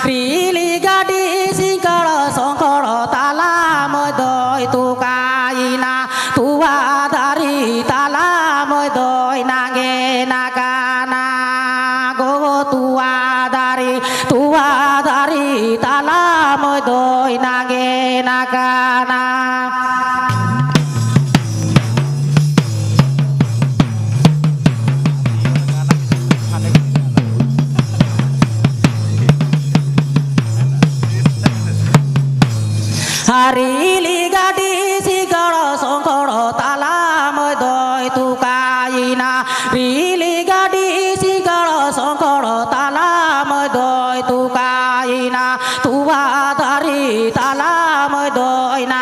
really গাডি সিংকড় শঙ্কড় তালা মই দই তুকাইনা তুয়া দারি তালা মই দই নাগে নাগানা গো তুয়া দারি তালা মই দই নাগে নাগানা হারিলি গাডি সিগড় শঙ্কড় তালা মই দই তুকাইনা রিলি গাডি সিগড় শঙ্কড় তালা মই দই তুকাইনা তুয়া দারি তালা মই দই না